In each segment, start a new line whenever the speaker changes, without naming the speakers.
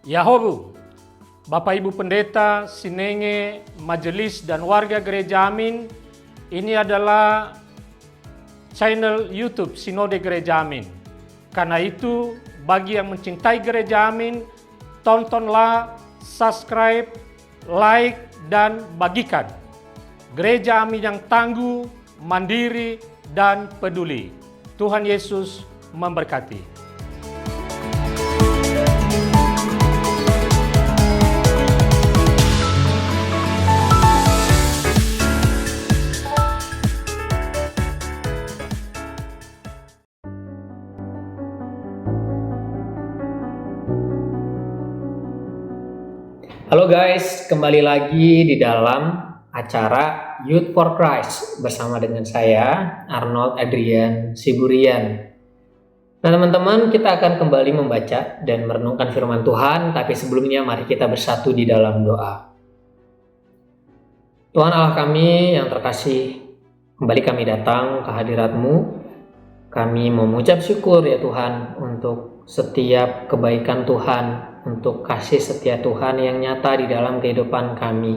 Yahobu, Bapak Ibu Pendeta, Sinenge, Majelis dan warga Gereja Amin, ini adalah channel YouTube Sinode Gereja Amin. Karena itu, bagi yang mencintai Gereja Amin, tontonlah, subscribe, like, dan bagikan. Gereja Amin yang tangguh, mandiri, dan peduli. Tuhan Yesus memberkati.
Halo guys, kembali lagi di dalam acara Youth for Christ bersama dengan saya, Arnold Adrian Siburian. Nah teman-teman, kita akan kembali membaca dan merenungkan firman Tuhan, tapi sebelumnya mari kita bersatu di dalam doa. Tuhan Allah kami yang terkasih, kembali kami datang ke hadirat-Mu. Kami mengucap syukur ya Tuhan untuk setiap kebaikan Tuhan, untuk kasih setia Tuhan yang nyata di dalam kehidupan kami.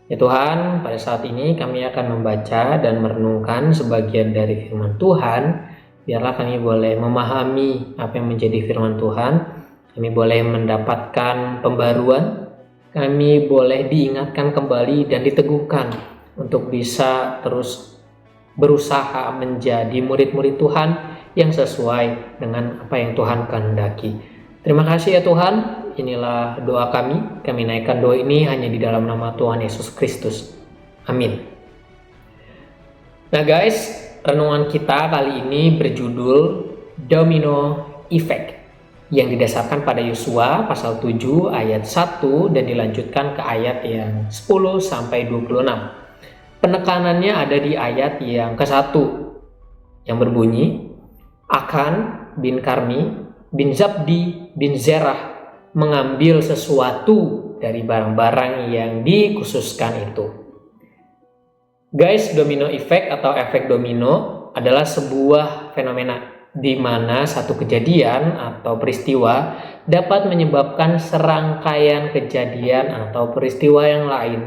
Ya Tuhan, pada saat ini kami akan membaca dan merenungkan sebagian dari firman Tuhan. Biarlah kami boleh memahami apa yang menjadi firman Tuhan. Kami boleh mendapatkan pembaruan. Kami boleh diingatkan kembali dan diteguhkan untuk bisa terus berusaha menjadi murid-murid Tuhan yang sesuai dengan apa yang Tuhan kehendaki. Terima kasih ya Tuhan, inilah doa kami. Kami naikkan doa ini hanya di dalam nama Tuhan Yesus Kristus. Amin. Nah guys, renungan kita kali ini berjudul Domino Effect, yang didasarkan pada Yosua pasal 7 ayat 1 dan dilanjutkan ke ayat yang 10 sampai 26. Penekanannya ada di ayat yang ke-1 yang berbunyi, Akan bin Karmi bin Zabdi bin Zerah mengambil sesuatu dari barang-barang yang dikhususkan itu. Guys, domino effect atau efek domino adalah sebuah fenomena di mana satu kejadian atau peristiwa dapat menyebabkan serangkaian kejadian atau peristiwa yang lain.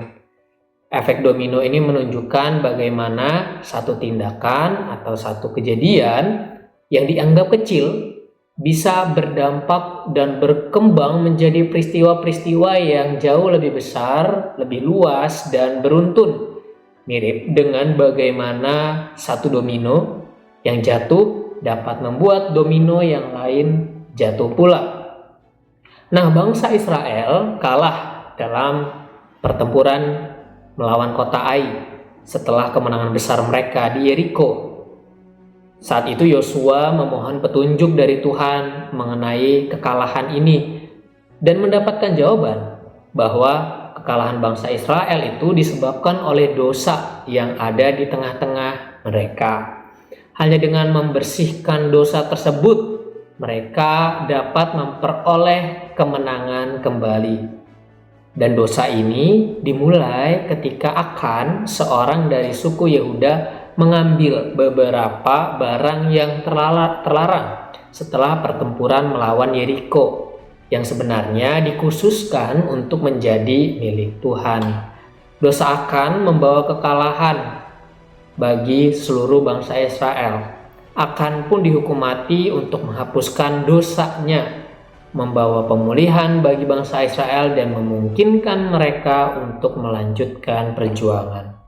Efek domino ini menunjukkan bagaimana satu tindakan atau satu kejadian yang dianggap kecil bisa berdampak dan berkembang menjadi peristiwa-peristiwa yang jauh lebih besar, lebih luas, dan beruntun. Mirip dengan bagaimana satu domino yang jatuh dapat membuat domino yang lain jatuh pula. Nah, bangsa Israel kalah dalam pertempuran melawan kota Ai setelah kemenangan besar mereka di Yeriko. Saat itu Yosua memohon petunjuk dari Tuhan mengenai kekalahan ini dan mendapatkan jawaban bahwa kekalahan bangsa Israel itu disebabkan oleh dosa yang ada di tengah-tengah mereka. Hanya dengan membersihkan dosa tersebut, mereka dapat memperoleh kemenangan kembali. Dan dosa ini dimulai ketika Akan, seorang dari suku Yehuda, mengambil beberapa barang yang terlarang setelah pertempuran melawan Yeriko yang sebenarnya dikhususkan untuk menjadi milik Tuhan. Dosa Akan membawa kekalahan bagi seluruh bangsa Israel. Akan pun dihukum mati untuk menghapuskan dosanya, membawa pemulihan bagi bangsa Israel dan memungkinkan mereka untuk melanjutkan perjuangan.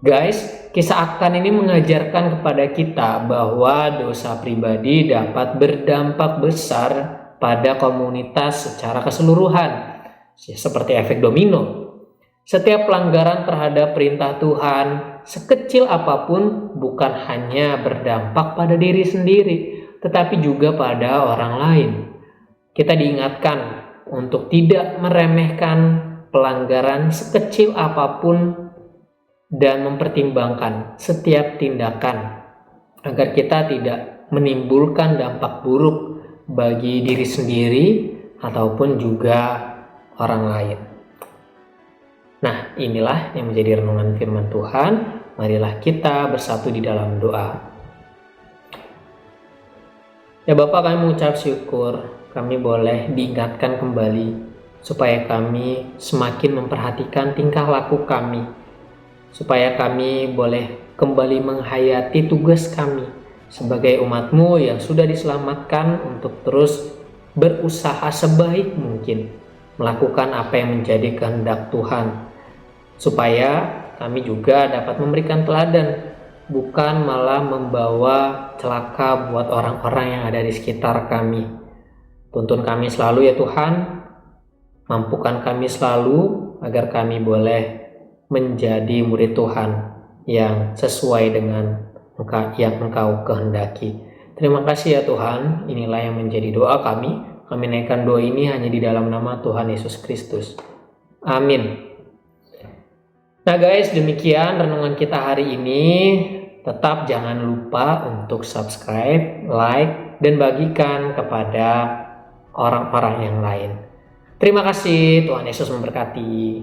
Guys, kisah Akan ini mengajarkan kepada kita bahwa dosa pribadi dapat berdampak besar pada komunitas secara keseluruhan, seperti efek domino. Setiap pelanggaran terhadap perintah Tuhan, sekecil apapun, bukan hanya berdampak pada diri sendiri, tetapi juga pada orang lain. Kita diingatkan untuk tidak meremehkan pelanggaran sekecil apapun dan mempertimbangkan setiap tindakan agar kita tidak menimbulkan dampak buruk bagi diri sendiri ataupun juga orang lain. Nah, inilah yang menjadi renungan firman Tuhan. Marilah kita bersatu di dalam doa. Ya Bapak, kami mengucap syukur kami boleh diingatkan kembali supaya kami semakin memperhatikan tingkah laku kami, supaya kami boleh kembali menghayati tugas kami sebagai umat-Mu yang sudah diselamatkan untuk terus berusaha sebaik mungkin melakukan apa yang menjadi kehendak Tuhan, supaya kami juga dapat memberikan teladan, bukan malah membawa celaka buat orang-orang yang ada di sekitar kami. Tuntun kami selalu ya Tuhan, mampukan kami selalu agar kami boleh menjadi murid Tuhan yang sesuai dengan yang Engkau kehendaki. Terima kasih ya Tuhan, inilah yang menjadi doa kami. Kami naikkan doa ini hanya di dalam nama Tuhan Yesus Kristus. Amin. Nah guys, demikian renungan kita hari ini. Tetap jangan lupa untuk subscribe, like, dan bagikan kepada orang-orang yang lain. Terima kasih, Tuhan Yesus memberkati.